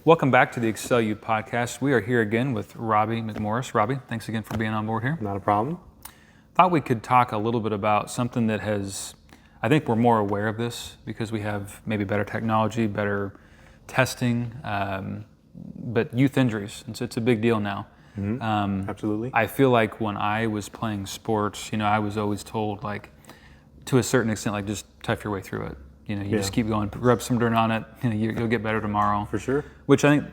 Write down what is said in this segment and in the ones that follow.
Welcome back to the XCEL podcast. We are here again with Robbie McMorris. Robbie, thanks again for being on board here. Not a problem. Thought we could talk a little bit about something that I think we're more aware of this because we have maybe better technology, better testing, but youth injuries, and so it's a big deal now. Absolutely. I feel like when I was playing sports, I was always told, like, to a certain extent, just tough your way through it. You just keep going, rub some dirt on it, you'll get better tomorrow. For sure. Which I think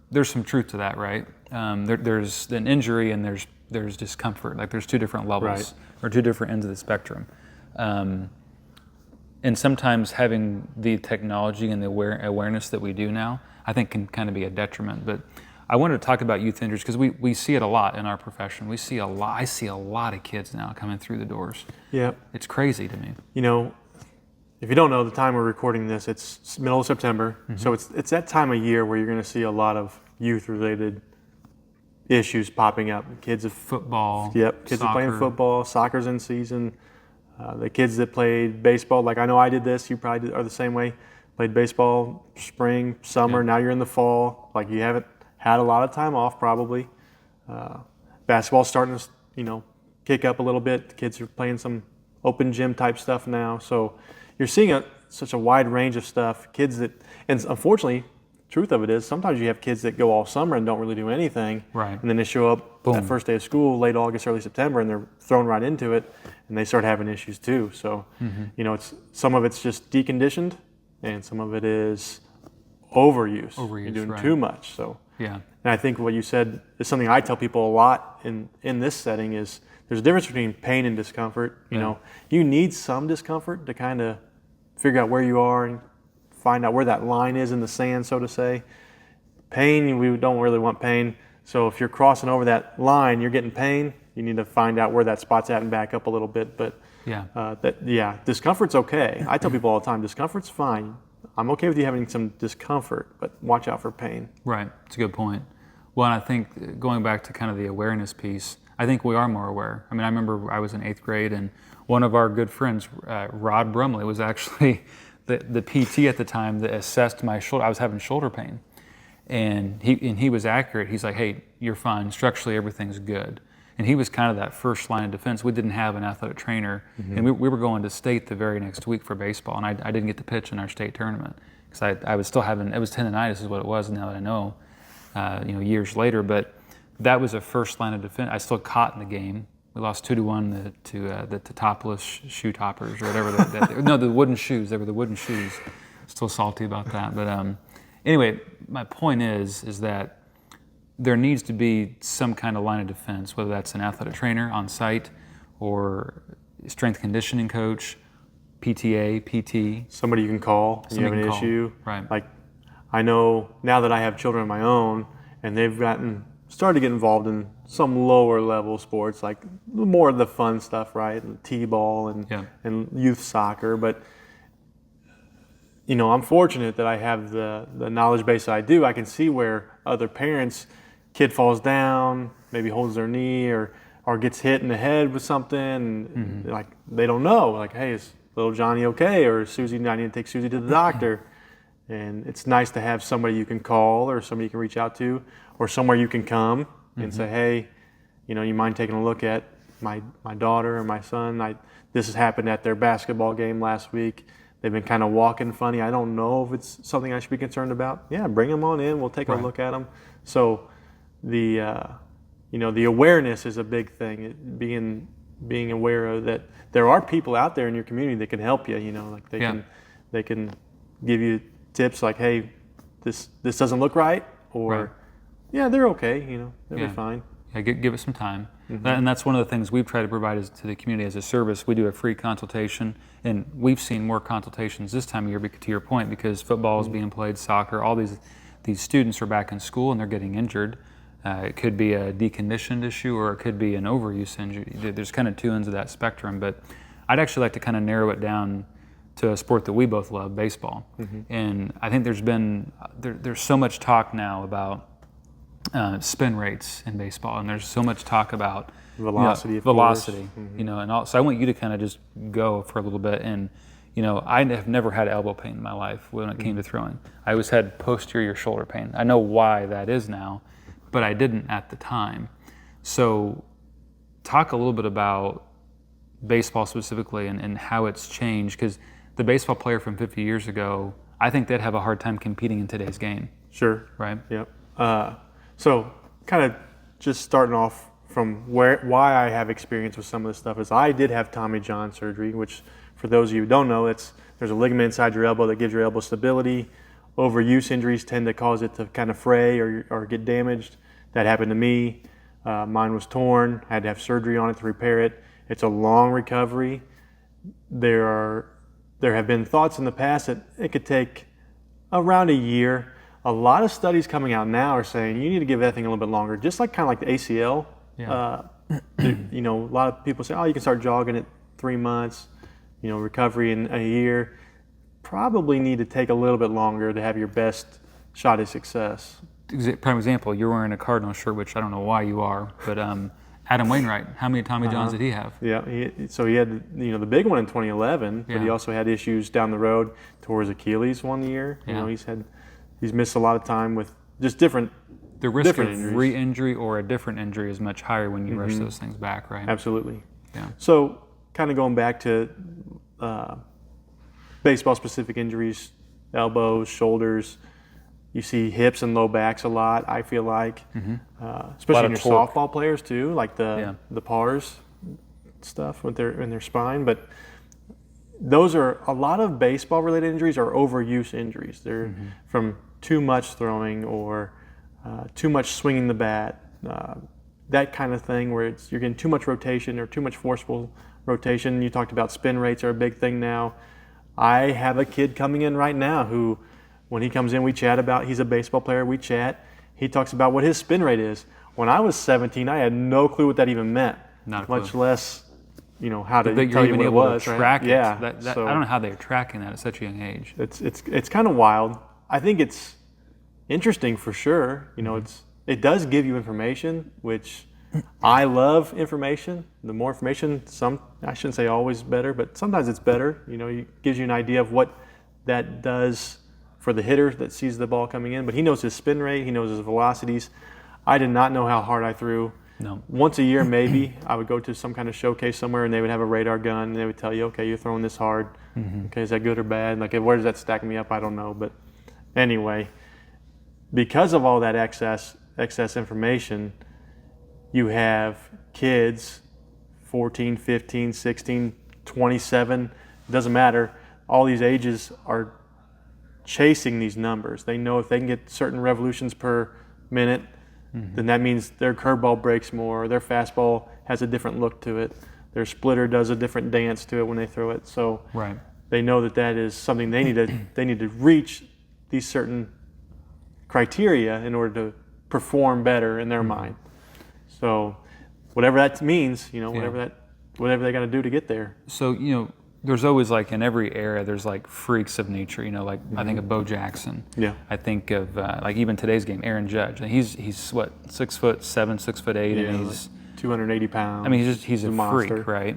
there's some truth to that, right? There's an injury and there's discomfort. Like there's two different levels or two different ends of the spectrum. And sometimes having the technology and the awareness that we do now, I think can kind of be a detriment. But I wanted to talk about youth injuries because we see it a lot in our profession. I see a lot of kids now coming through the doors. Yeah. It's crazy to me. If you don't know, the time we're recording this, it's middle of September. Mm-hmm. So it's that time of year where you're going to see a lot of youth-related issues popping up. Kids of football. Yep. Kids are playing football. Soccer's in season. The kids that played baseball, like I know I did this. You probably are the same way. Played baseball spring, summer. Now you're in the fall. Like you haven't had a lot of time off probably. Basketball's starting to kick up a little bit. The kids are playing some open gym type stuff now. So you're seeing such a wide range of stuff. Kids that, and unfortunately, truth of it is, sometimes you have kids that go all summer and don't really do anything. Right. And then they show up that first day of school, late August, early September, and they're thrown right into it, and they start having issues too. So, some of it's just deconditioned, and some of it is overuse. You're doing too much. So, yeah. And I think what you said is something I tell people a lot in this setting is there's a difference between pain and discomfort. You need some discomfort to kind of figure out where you are and find out where that line is in the sand, so to say. Pain, we don't really want pain. So if you're crossing over that line, you're getting pain. You need to find out where that spot's at and back up a little bit. But discomfort's okay. I tell people all the time, discomfort's fine. I'm okay with you having some discomfort, but watch out for pain. Right, that's a good point. Well, and I think going back to kind of the awareness piece, I think we are more aware. I mean, I remember I was in 8th grade and one of our good friends, Rod Brumley, was actually the PT at the time that assessed my shoulder. I was having shoulder pain. And he was accurate. He's like, hey, you're fine. Structurally, everything's good. And he was kind of that first line of defense. We didn't have an athletic trainer. Mm-hmm. And we were going to state the very next week for baseball. And I didn't get to pitch in our state tournament because I was still having, it was tendonitis is what it was now that I know, years later. But that was a first line of defense. I still caught in the game. We lost 2-1 to the topless shoe toppers or whatever. No, the wooden shoes. They were the wooden shoes. Still salty about that. But anyway, my point is that there needs to be some kind of line of defense, whether that's an athletic trainer on site or strength conditioning coach, PTA, PT. Somebody you can call when you have an issue. Right. Like I know now that I have children of my own and they've started to get involved in some lower level sports, like more of the fun stuff, right? And T-ball and youth soccer. But, I'm fortunate that I have the knowledge base that I do. I can see where other parents, kid falls down, maybe holds their knee or gets hit in the head with something. And like they don't know, like, hey, is little Johnny okay? Or Susie, I need to take Susie to the doctor. And it's nice to have somebody you can call or somebody you can reach out to or somewhere you can come and say, hey, you mind taking a look at my daughter or my son? This has happened at their basketball game last week. They've been kind of walking funny. I don't know if it's something I should be concerned about. Yeah, bring them on in. We'll take a look at them. So the awareness is a big thing. Being aware of that there are people out there in your community that can help you. Like they can give you tips like, hey, this doesn't look right, or yeah, they're okay. They'll be fine. Yeah, give it some time. And that's one of the things we've tried to provide to the community as a service. We do a free consultation, and we've seen more consultations this time of year, to your point, because football is being played, soccer, all these students are back in school and they're getting injured. It could be a deconditioned issue or it could be an overuse injury. There's kind of two ends of that spectrum, but I'd actually like to kind of narrow it down to a sport that we both love, baseball. And I think there's so much talk now about spin rates in baseball, and there's so much talk about velocity, and all. So I want you to kind of just go for a little bit and I have never had elbow pain in my life when it came to throwing. I always had posterior shoulder pain. I know why that is now, but I didn't at the time. So talk a little bit about baseball specifically and how it's changed, because the baseball player from 50 years ago, I think they'd have a hard time competing in today's game. Sure. Right? Yep. So kind of just starting off from why I have experience with some of this stuff is I did have Tommy John surgery, which for those of you who don't know, there's a ligament inside your elbow that gives your elbow stability. Overuse injuries tend to cause it to kind of fray or get damaged. That happened to me. Mine was torn. I had to have surgery on it to repair it. It's a long recovery. There have been thoughts in the past that it could take around a year. A lot of studies coming out now are saying you need to give that thing a little bit longer, just like kind of like the ACL. Yeah. A lot of people say, oh, you can start jogging at 3 months, recovery in a year. Probably need to take a little bit longer to have your best shot at success. Prime example, you're wearing a Cardinal shirt, which I don't know why you are, but Adam Wainwright, how many Tommy Johns did he have? Yeah, so he had the big one in 2011, but he also had issues down the road, tore his Achilles one year. He's missed a lot of time with just different. The risk of injuries. Re-injury or a different injury is much higher when you rush those things back, right? Absolutely. Yeah. So kind of going back to baseball-specific injuries, elbows, shoulders. You see hips and low backs a lot, I feel like, especially in your softball players too, like the pars stuff in their spine. But those are a lot of baseball-related injuries are overuse injuries. They're from too much throwing or too much swinging the bat, that kind of thing where you're getting too much rotation or too much forceful rotation. You talked about spin rates are a big thing now. I have a kid coming in right now who, when he comes in, we chat about, he's a baseball player, we chat. He talks about what his spin rate is. When I was 17, I had no clue what that even meant, much less, how to tell you what it was. Track right? it. Yeah. So, I don't know how they're tracking that at such a young age. It's kind of wild. I think it's interesting for sure. It does give you information, which I love information. The more information, I shouldn't say always better, but sometimes it's better. It gives you an idea of what that does for the hitter that sees the ball coming in. But he knows his spin rate, he knows his velocities. I did not know how hard I threw. No. Once a year, maybe, I would go to some kind of showcase somewhere and they would have a radar gun and they would tell you, okay, you're throwing this hard. Okay, is that good or bad? Like, where does that stack me up? I don't know. But anyway, because of all that excess information, you have kids, 14, 15, 16, 27, doesn't matter. All these ages are chasing these numbers. They know if they can get certain revolutions per minute, then that means their curveball breaks more, their fastball has a different look to it, their splitter does a different dance to it when they throw it. So they know that is something they need to reach these certain criteria in order to perform better in their mind. So whatever that means, whatever they got to do to get there. So, there's always, like, in every era, there's like freaks of nature, like I think of Bo Jackson. Yeah. I think of like even today's game, Aaron Judge. He's what, 6'7", 6'8", and he's 280 pounds. I mean, he's a freak, monster. right?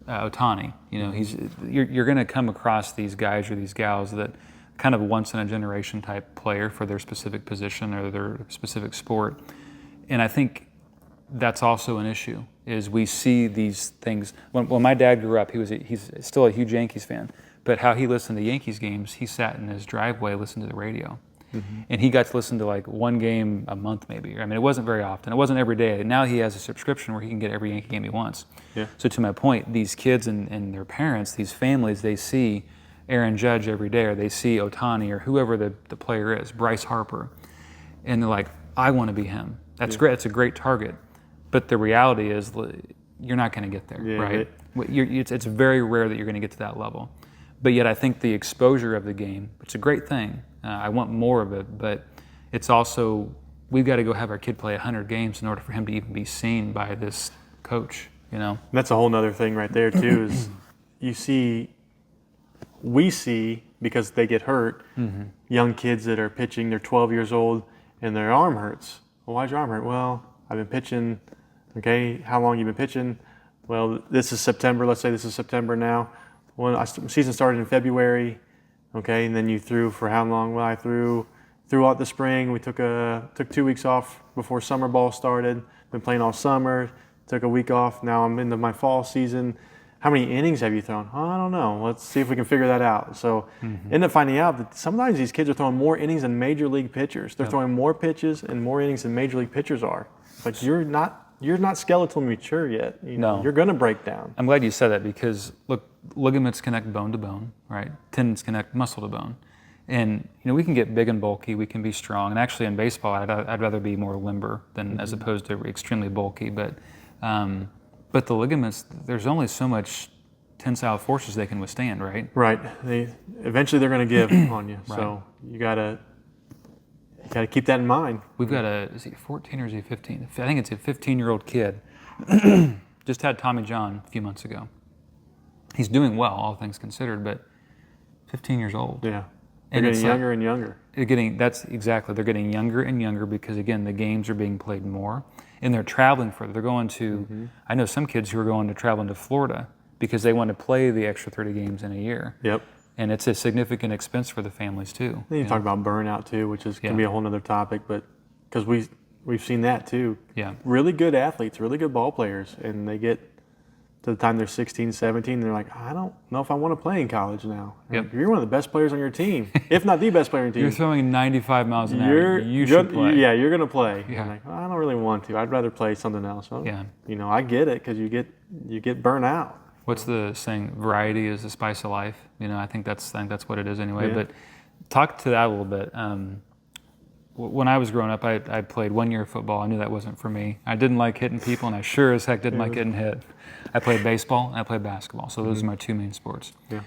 Ohtani, you're going to come across these guys or these gals that kind of once in a generation type player for their specific position or their specific sport, and I think that's also an issue. Is we see these things. When my dad grew up, he's still a huge Yankees fan, but how he listened to Yankees games, he sat in his driveway, listened to the radio, and he got to listen to like one game a month maybe. I mean, it wasn't very often. It wasn't every day. Now he has a subscription where he can get every Yankee game he wants. Yeah. So to my point, these kids and their parents, these families, they see Aaron Judge every day, or they see Ohtani or whoever the player is, Bryce Harper, and they're like, I want to be him. That's great. It's a great target. But the reality is, you're not going to get there, right? It's very rare that you're going to get to that level. But yet I think the exposure of the game, it's a great thing. I want more of it, but it's also, we've got to go have our kid play 100 games in order for him to even be seen by this coach, That's a whole nother thing right there, too, is we see, because they get hurt, young kids that are pitching, they're 12 years old, and their arm hurts. Well, why's your arm hurt? Well, I've been pitching. Okay, how long you been pitching? Well, this is September. Let's say this is September now. season started in February, okay, and then you threw for how long? Well, I threw throughout the spring. We took 2 weeks off before summer ball started. Been playing all summer. Took a week off. Now I'm into my fall season. How many innings have you thrown? Oh, I don't know. Let's see if we can figure that out. So end up finding out that sometimes these kids are throwing more innings than major league pitchers. They're throwing more pitches and more innings than major league pitchers are. But you're not skeletally mature yet. You're going to break down. I'm glad you said that because look, ligaments connect bone to bone, right? Tendons connect muscle to bone. And we can get big and bulky, we can be strong. And actually in baseball, I'd rather be more limber than as opposed to extremely bulky. But the ligaments, there's only so much tensile forces they can withstand, right? Right. Eventually they're going to give on you. Right. So you gotta keep that in mind. We've got is he 14 or is he 15? I think it's a 15-year-old kid. Just had Tommy John a few months ago. He's doing well, all things considered, but 15 years old. Yeah. They're getting younger and younger. They're getting younger and younger because, again, the games are being played more. And they're traveling further. They're going to, I know some kids who are traveling to Florida because they want to play the extra 30 games in a year. Yep. And it's a significant expense for the families too. Then you talk about burnout too, which can be a whole other topic, but because we've seen that too. Yeah. Really good athletes, really good ball players, and they get to the time they're 16, 17, and they're like, I don't know if I want to play in college now. Yep. Like, you're one of the best players on your team, if not the best player on your team. You're throwing 95 miles an hour. You should play. Yeah, you're going to play. Yeah. I'm like, I don't really want to. I'd rather play something else. Well, yeah. I get it because you get burnt out. What's the saying? Variety is the spice of life. I think that's what it is anyway. Yeah. But talk to that a little bit. When I was growing up, I played 1 year of football. I knew that wasn't for me. I didn't like hitting people, and I sure as heck didn't like getting hit. I played baseball and I played basketball. So those are my two main sports. Yeah.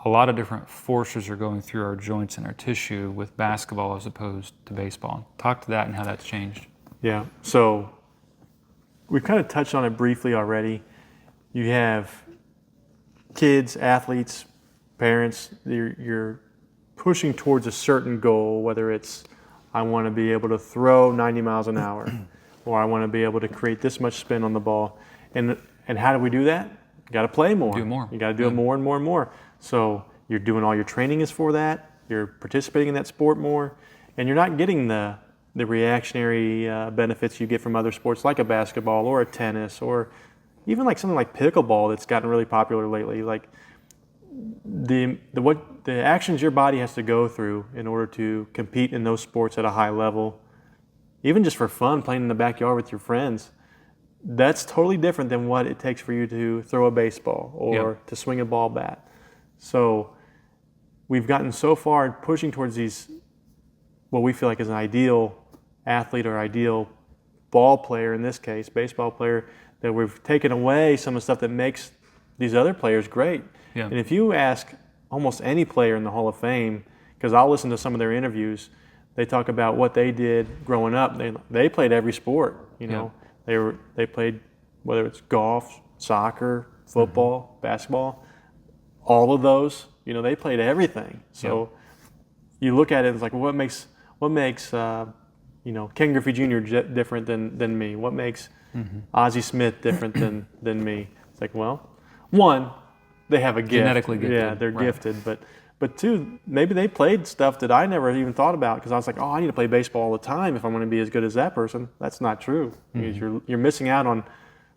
A lot of different forces are going through our joints and our tissue with basketball as opposed to baseball. Talk to that and how that's changed. Yeah. So we've kind of touched on it briefly already. You have kids, athletes, parents. You're pushing towards a certain goal, whether it's I want to be able to throw 90 miles an hour, or I want to be able to create this much spin on the ball. And how do we do that? You got to play more. Do more. You got to do it more and more and more. So you're doing all your training is for that. You're participating in that sport more, and you're not getting the reactionary benefits you get from other sports like a basketball or a tennis or even like something like pickleball that's gotten really popular lately. Like the actions your body has to go through in order to compete in those sports at a high level, even just for fun, playing in the backyard with your friends, that's totally different than what it takes for you to throw a baseball or to swing a ball bat. So we've gotten so far pushing towards these, what we feel like is an ideal athlete or ideal ball player, in this case, baseball player, that we've taken away some of the stuff that makes these other players great. Yeah. And if you ask almost any player in the Hall of Fame, because I'll listen to some of their interviews, they talk about what they did growing up. They played every sport, They played, whether it's golf, soccer, football, basketball, all of those, they played everything. So you look at it, it's like, what makes Ken Griffey Jr. different than me? What makes Ozzie Smith different than me? It's like, well, one, they have a gift. Genetically gifted. Yeah, they're gifted. But two, maybe they played stuff that I never even thought about because I was like, I need to play baseball all the time if I'm going to be as good as that person. That's not true. Because you're missing out on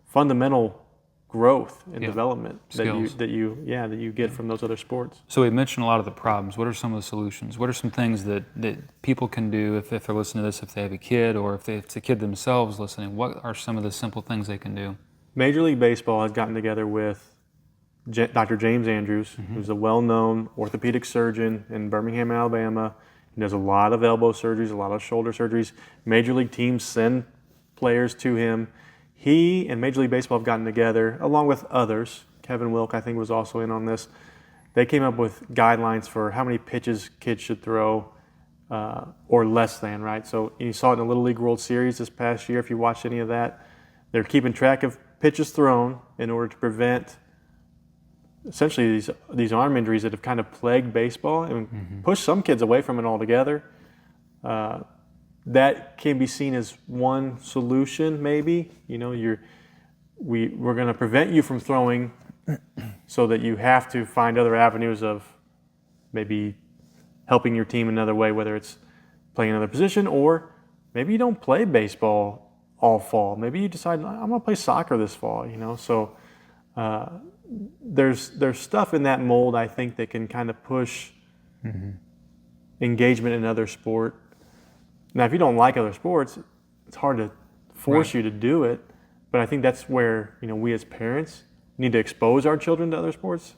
fundamental growth and development that you get from those other sports. So we mentioned a lot of the problems. What are some of the solutions? What are some things that people can do if they're listening to this, if they have a kid or if it's a kid themselves listening? What are some of the simple things they can do? Major League Baseball has gotten together with Dr. James Andrews, who's a well-known orthopedic surgeon in Birmingham, Alabama. He does a lot of elbow surgeries, a lot of shoulder surgeries. Major League teams send players to him. He and Major League Baseball have gotten together, along with others. Kevin Wilk, I think, was also in on this. They came up with guidelines for how many pitches kids should throw, or less than, right? So you saw it in the Little League World Series this past year, if you watched any of that. They're keeping track of pitches thrown in order to prevent essentially these arm injuries that have kind of plagued baseball and pushed some kids away from it altogether. That can be seen as one solution, maybe. We're going to prevent you from throwing so that you have to find other avenues of maybe helping your team another way, whether it's playing another position, or maybe you don't play baseball all fall. Maybe you decide, I'm going to play soccer this fall, So there's stuff in that mold, I think, that can kind of push engagement in other sport. Now, if you don't like other sports, it's hard to force you to do it. But I think that's where, we as parents need to expose our children to other sports.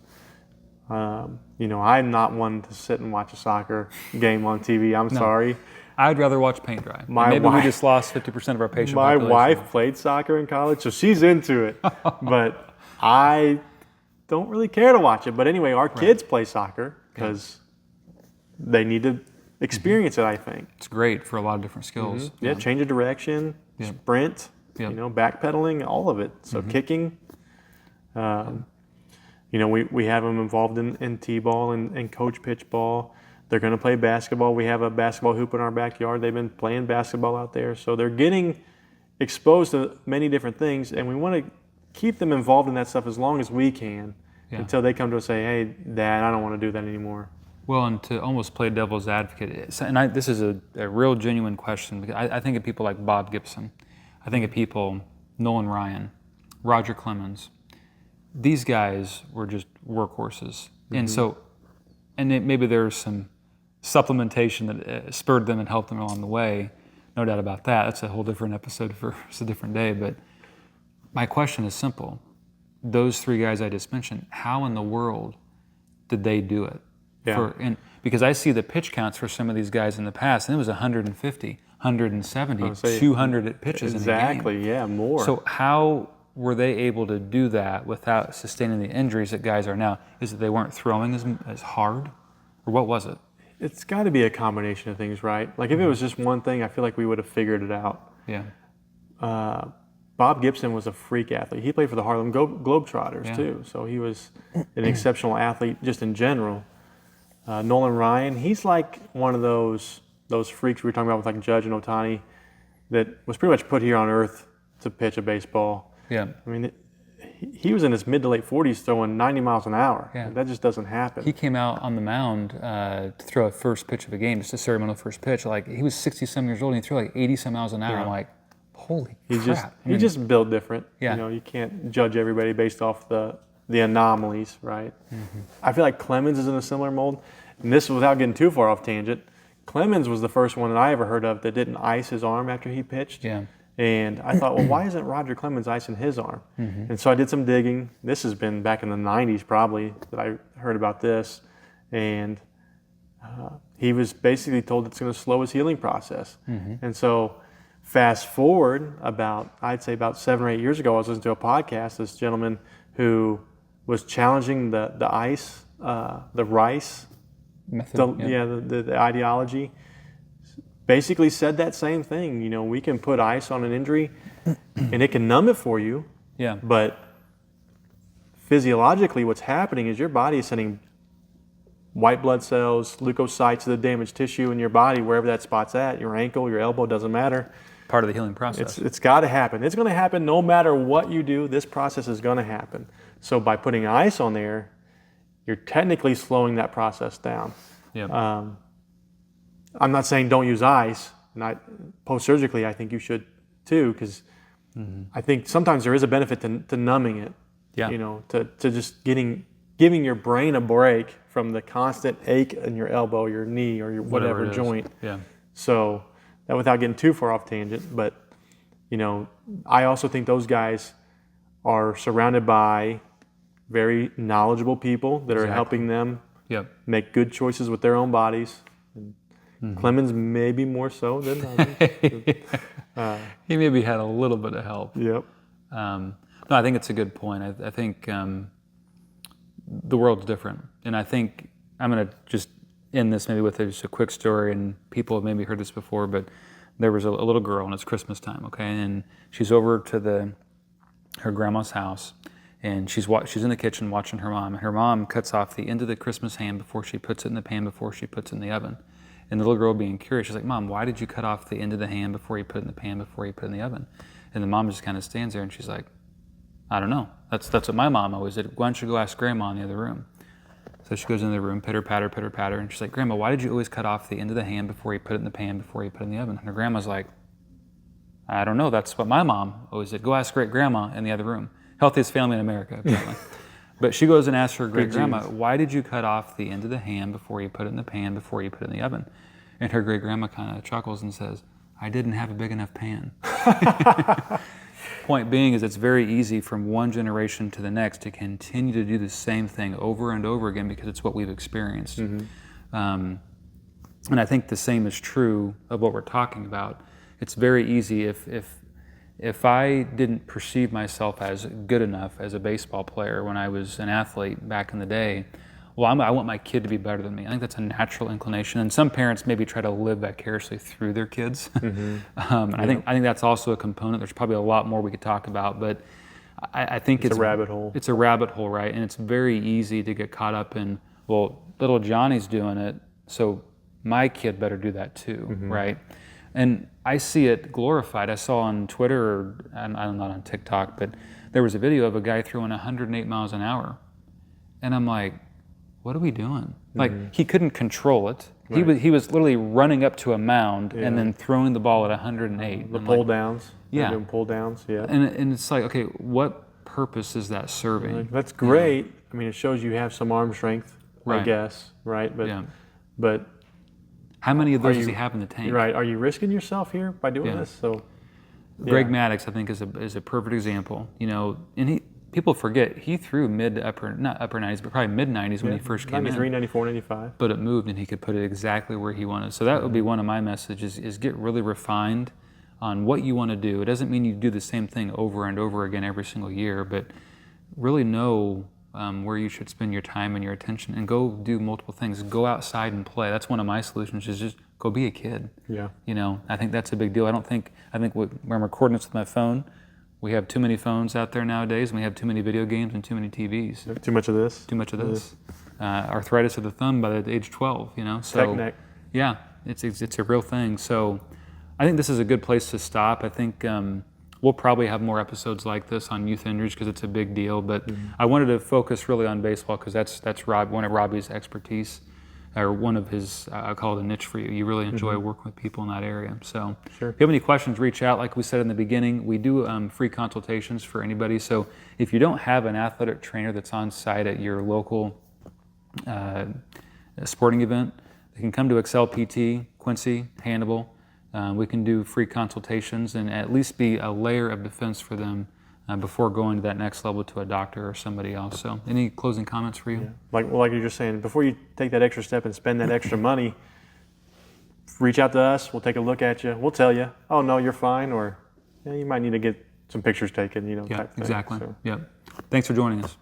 I'm not one to sit and watch a soccer game on TV. I'm sorry. I'd rather watch paint dry. We just lost 50% of our patient population. My population. wife played soccer in college, so she's into it. But I don't really care to watch it. But anyway, our kids play soccer because they need to experience it, I think. It's great for a lot of different skills. Yeah, change of direction, sprint, backpedaling, all of it. So kicking. We have them involved in T-ball and coach pitch ball. They're going to play basketball. We have a basketball hoop in our backyard. They've been playing basketball out there. So they're getting exposed to many different things, and we want to keep them involved in that stuff as long as we can until they come to us and say, hey, Dad, I don't want to do that anymore. Well, and to almost play devil's advocate, and this is a real genuine question, because I think of people like Bob Gibson. I think of people, Nolan Ryan, Roger Clemens. These guys were just workhorses. And so, maybe there's some supplementation that spurred them and helped them along the way. No doubt about that. That's a whole different episode for a different day. But my question is simple. Those three guys I just mentioned, how in the world did they do it? Yeah. Because I see the pitch counts for some of these guys in the past, and it was 150, 170, 200 pitches in a game. Exactly, yeah, more. So how were they able to do that without sustaining the injuries that guys are now? Is it they weren't throwing as hard? Or what was it? It's got to be a combination of things, right? Like if it was just one thing, I feel like we would have figured it out. Yeah. Bob Gibson was a freak athlete. He played for the Harlem Globetrotters too, so he was an exceptional athlete just in general. Nolan Ryan, he's like one of those freaks we were talking about with like Judge and Ohtani that was pretty much put here on earth to pitch a baseball. Yeah. I mean, he was in his mid to late 40s throwing 90 miles an hour. Yeah. That just doesn't happen. He came out on the mound to throw a first pitch of a game, just a ceremonial first pitch. Like he was 60-some years old and he threw like 80-some miles an hour. I'm like, holy crap. He's just built different. Yeah. You can't judge everybody based off the anomalies, right? I feel like Clemens is in a similar mold. And this, without getting too far off tangent, Clemens was the first one that I ever heard of that didn't ice his arm after he pitched. Yeah. And I thought, well, why isn't Roger Clemens icing his arm? And so I did some digging. This has been back in the 90s probably that I heard about this. And he was basically told it's going to slow his healing process. And so fast forward I'd say about 7 or 8 years ago, I was listening to a podcast, this gentleman who was challenging the ice, the rice method, the ideology. Basically said that same thing. We can put ice on an injury and it can numb it for you. Yeah. But physiologically what's happening is your body is sending white blood cells, leukocytes to the damaged tissue in your body, wherever that spot's at, your ankle, your elbow, doesn't matter. Part of the healing process. It's got to happen. It's going to happen no matter what you do. This process is going to happen. So by putting ice on there, you're technically slowing that process down. Yeah. I'm not saying don't use ice. Post-surgically, I think you should too, because I think sometimes there is a benefit to numbing it. Yeah. To just giving your brain a break from the constant ache in your elbow, your knee, or your whatever joint. Yeah. So that, without getting too far off tangent, but I also think those guys are surrounded by very knowledgeable people that are helping them make good choices with their own bodies. Clemens maybe more so than others. He maybe had a little bit of help. Yep. No, I think it's a good point. I think the world's different. And I think I'm going to just end this maybe with just a quick story, and people have maybe heard this before, but there was a little girl, and it's Christmas time, okay? And she's over to her grandma's house, and she's in the kitchen watching her mom, and her mom cuts off the end of the Christmas ham before she puts it in the pan, before she puts it in the oven. And the little girl, being curious, she's like, Mom, why did you cut off the end of the ham before you put it in the pan, before you put it in the oven? And the mom just kind of stands there and she's like, I don't know. That's what my mom always did. Why don't you go ask Grandma in the other room? So she goes into the room, pitter patter, and she's like, Grandma, why did you always cut off the end of the ham before you put it in the pan, before you put it in the oven? And her grandma's like, I don't know. That's what my mom always did. Go ask great grandma in the other room. Healthiest family in America, apparently. But she goes and asks her great grandma, why did you cut off the end of the ham before you put it in the pan, before you put it in the oven? And her great grandma kind of chuckles and says, I didn't have a big enough pan. Point being is it's very easy from one generation to the next to continue to do the same thing over and over again because it's what we've experienced. And I think the same is true of what we're talking about. It's very easy if I didn't perceive myself as good enough as a baseball player when I was an athlete back in the day, well, I want my kid to be better than me. I think that's a natural inclination, and some parents maybe try to live vicariously through their kids. And I think that's also a component. There's probably a lot more we could talk about, but I think it's a rabbit hole. It's a rabbit hole, right? And it's very easy to get caught up in, well, little Johnny's doing it, so my kid better do that too, right? And I see it glorified. I saw on Twitter, or I'm not on TikTok, but there was a video of a guy throwing 108 miles an hour, and I'm like, what are we doing? Like, he couldn't control it. Right. He was literally running up to a mound and then throwing the ball at 108. The pull downs. Yeah. Doing pull downs, yeah. And it's like, okay, what purpose is that serving? Like, that's great. I mean, it shows you have some arm strength, I guess, right? But how many of those does he have in the tank? Right. Are you risking yourself here by doing this? So, Greg Maddux, I think, is a perfect example. You know, and people forget he threw not upper 90s, but probably mid 90s when he first came 93, in. 94, 95. But it moved, and he could put it exactly where he wanted. So that would be one of my messages: is get really refined on what you want to do. It doesn't mean you do the same thing over and over again every single year, but really know where you should spend your time and your attention, and go do multiple things. Go outside and play. That's one of my solutions. Is just go be a kid. Yeah. You know, I think that's a big deal. I think when I'm recording this with my phone, we have too many phones out there nowadays, and we have too many video games and too many TVs. Too much of this. Too much of this. Arthritis of the thumb by the age 12. You know, so Tech neck. Yeah, it's a real thing. So I think this is a good place to stop. I think we'll probably have more episodes like this on youth injuries because it's a big deal. But I wanted to focus really on baseball because that's one of Robbie's expertise, or one of his, I call it a niche for you. You really enjoy working with people in that area. So if you have any questions, reach out. Like we said in the beginning, we do free consultations for anybody. So if you don't have an athletic trainer that's on site at your local sporting event, they can come to XCEL PT, Quincy, Hannibal. We can do free consultations and at least be a layer of defense for them before going to that next level to a doctor or somebody else. So any closing comments for you? Yeah. Like you're just saying, before you take that extra step and spend that extra money, reach out to us. We'll take a look at you. We'll tell you, oh, no, you're fine, or you might need to get some pictures taken, Yeah, type thing. exactly. So. Yep. Thanks for joining us.